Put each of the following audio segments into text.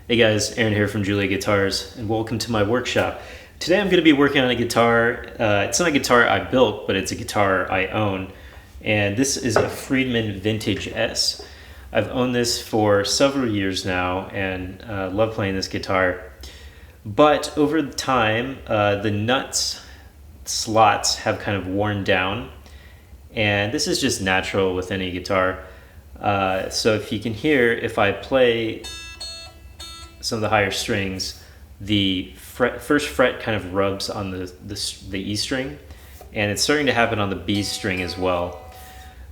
Hey guys, Aaron here from Julia Guitars, and welcome to my workshop. Today I'm going to be working on a guitar. It's not a guitar I built, but it's a guitar I own. And this is a Friedman Vintage S. I've owned this for several years now and love playing this guitar. But over time, the nuts slots have kind of worn down. And this is just natural with any guitar. So if you can hear, if I play some of the higher strings, the first fret kind of rubs on the E string, and it's starting to happen on the B string as well.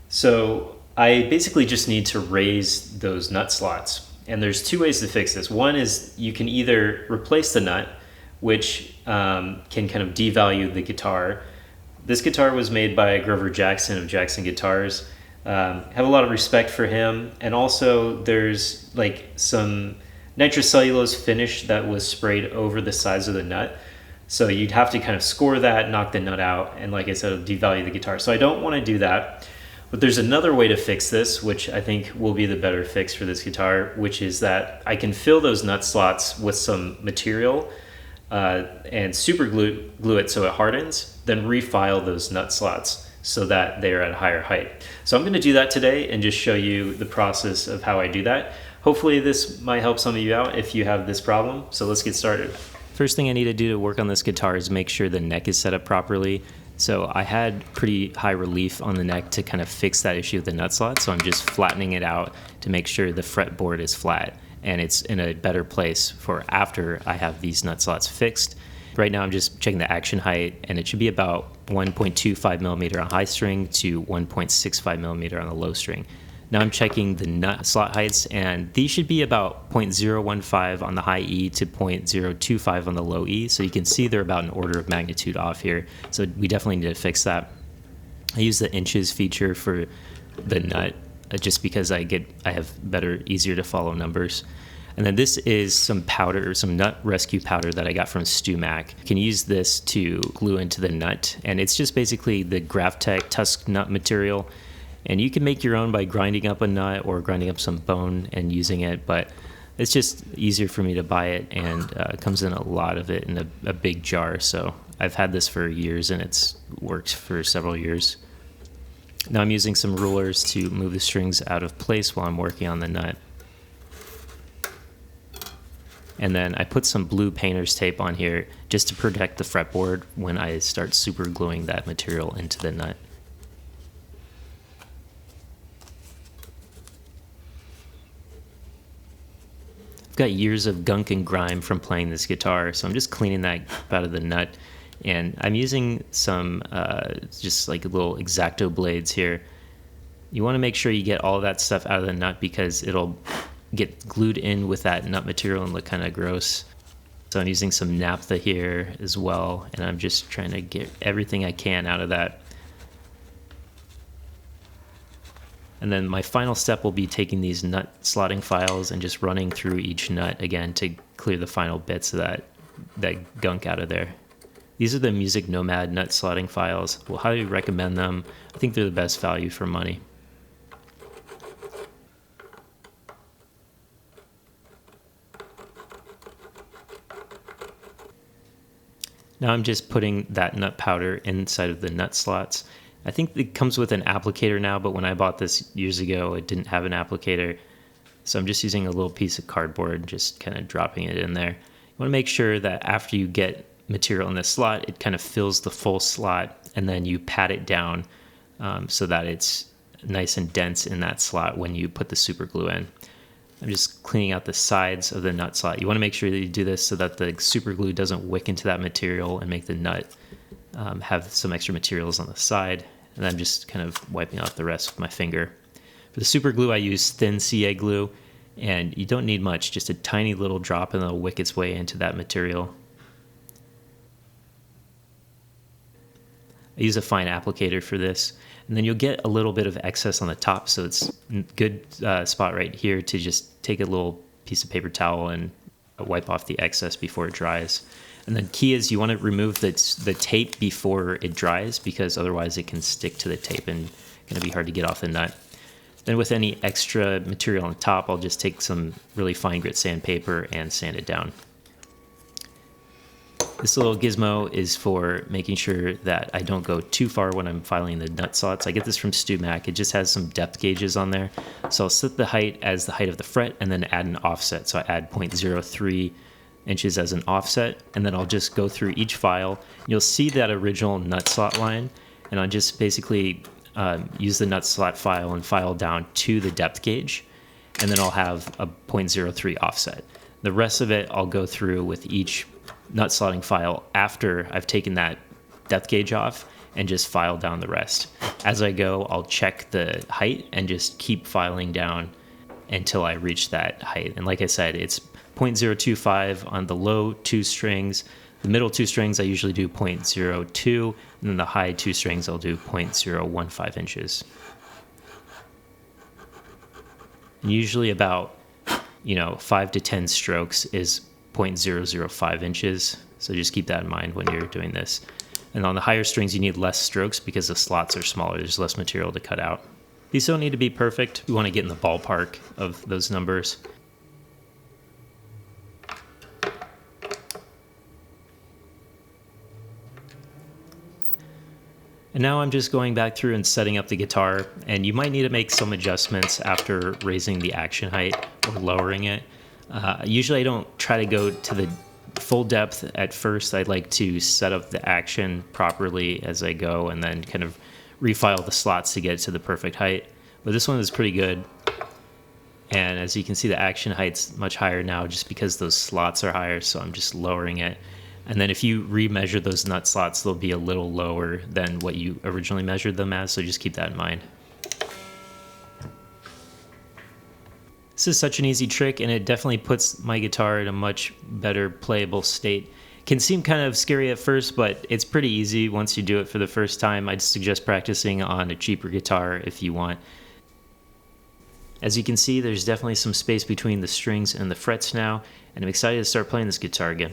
So I basically just need to raise those nut slots. And there's two ways to fix this. One is you can either replace the nut, which can kind of devalue the guitar. This guitar was made by Grover Jackson of Jackson Guitars. Have a lot of respect for him. And also there's like some nitrocellulose finish that was sprayed over the sides of the nut. So you'd have to kind of score that, knock the nut out, and like I said, it'll devalue the guitar. So I don't want to do that. But there's another way to fix this, which I think will be the better fix for this guitar, which is that I can fill those nut slots with some material and super glue it so it hardens, then refile those nut slots so that they're at a higher height. So I'm going to do that today and just show you the process of how I do that. Hopefully this might help some of you out if you have this problem. So let's get started. First thing I need to do to work on this guitar is make sure the neck is set up properly. So I had pretty high relief on the neck to kind of fix that issue with the nut slot. So I'm just flattening it out to make sure the fretboard is flat and it's in a better place for after I have these nut slots fixed. Right now I'm just checking the action height, and it should be about 1.25 millimeter on high string to 1.65 millimeter on the low string. Now I'm checking the nut slot heights, and these should be about 0.015 on the high E to 0.025 on the low E. So you can see they're about an order of magnitude off here. So we definitely need to fix that. I use the inches feature for the nut just because I have better, easier to follow numbers. And then this is some powder, some nut rescue powder that I got from Stu Mac. You can use this to glue into the nut, and it's just basically the Graphtec Tusk nut material. And you can make your own by grinding up a nut or grinding up some bone and using it, but it's just easier for me to buy it, and it comes in a lot of it in a big jar. So I've had this for years, and it's worked for several years. Now I'm using some rulers to move the strings out of place while I'm working on the nut. And then I put some blue painter's tape on here just to protect the fretboard when I start super gluing that material into the nut. I've got years of gunk and grime from playing this guitar, so I'm just cleaning that out of the nut. And I'm using some just like little X-Acto blades here. You want to make sure you get all of that stuff out of the nut because it'll get glued in with that nut material and look kind of gross. So I'm using some naphtha here as well, and I'm just trying to get everything I can out of that. And then my final step will be taking these nut slotting files and just running through each nut again to clear the final bits of that gunk out of there. These are the Music Nomad nut slotting files. We'll highly recommend them. I think they're the best value for money. Now I'm just putting that nut powder inside of the nut slots. I think it comes with an applicator now, but when I bought this years ago, it didn't have an applicator. So I'm just using a little piece of cardboard, just kind of dropping it in there. You want to make sure that after you get material in the slot, it kind of fills the full slot, and then you pat it down so that it's nice and dense in that slot when you put the super glue in. I'm just cleaning out the sides of the nut slot. You want to make sure that you do this so that the super glue doesn't wick into that material and make the nut have some extra materials on the side. And I'm just kind of wiping off the rest with my finger. For the super glue, I use thin CA glue, and you don't need much, just a tiny little drop, and it'll wick its way into that material. I use a fine applicator for this, and then you'll get a little bit of excess on the top, so it's a good spot right here to just take a little piece of paper towel and wipe off the excess before it dries. And the key is you want to remove the tape before it dries, because otherwise it can stick to the tape and going to be hard to get off the nut. Then with any extra material on top, I'll just take some really fine grit sandpaper and sand it down. This little gizmo is for making sure that I don't go too far when I'm filing the nut slots. I get this from StewMac. It just has some depth gauges on there. So I'll set the height as the height of the fret and then add an offset. So I add 0.03 inches as an offset, and then I'll just go through each file. You'll see that original nut slot line, and I'll just basically use the nut slot file and file down to the depth gauge, and then I'll have a 0.03 offset. The rest of it I'll go through with each nut slotting file after I've taken that depth gauge off and just file down the rest. As I go, I'll check the height and just keep filing down until I reach that height. And like I said, it's 0.025 on the low two strings. The middle two strings I usually do 0.02, and then the high two strings I'll do 0.015 inches. And usually about 5 to 10 strokes is 0.005 inches. So just keep that in mind when you're doing this. And on the higher strings, you need less strokes because the slots are smaller. There's less material to cut out. These don't need to be perfect. We want to get in the ballpark of those numbers. And now I'm just going back through and setting up the guitar, and you might need to make some adjustments after raising the action height or lowering it. Usually I don't try to go to the full depth at first. I like to set up the action properly as I go and then kind of refile the slots to get to the perfect height. But this one is pretty good. And as you can see, the action height's much higher now just because those slots are higher, so I'm just lowering it. And then if you remeasure those nut slots, they'll be a little lower than what you originally measured them as, so just keep that in mind. This is such an easy trick, and it definitely puts my guitar in a much better playable state. It can seem kind of scary at first, but it's pretty easy once you do it for the first time. I'd suggest practicing on a cheaper guitar if you want. As you can see, there's definitely some space between the strings and the frets now, and I'm excited to start playing this guitar again.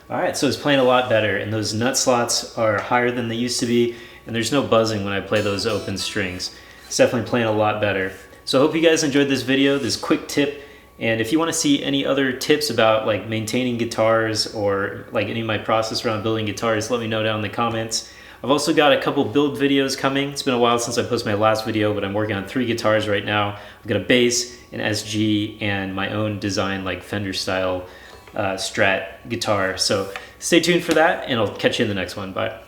All right, so it's playing a lot better, and those nut slots are higher than they used to be, and there's no buzzing when I play those open strings. It's definitely playing a lot better. So I hope you guys enjoyed this video, this quick tip, and if you want to see any other tips about like maintaining guitars or like any of my process around building guitars, let me know down in the comments. I've also got a couple build videos coming. It's been a while since I posted my last video, but I'm working on 3 guitars right now. I've got a bass, an SG, and my own design like Fender style Strat guitar. So stay tuned for that, and I'll catch you in the next one. Bye.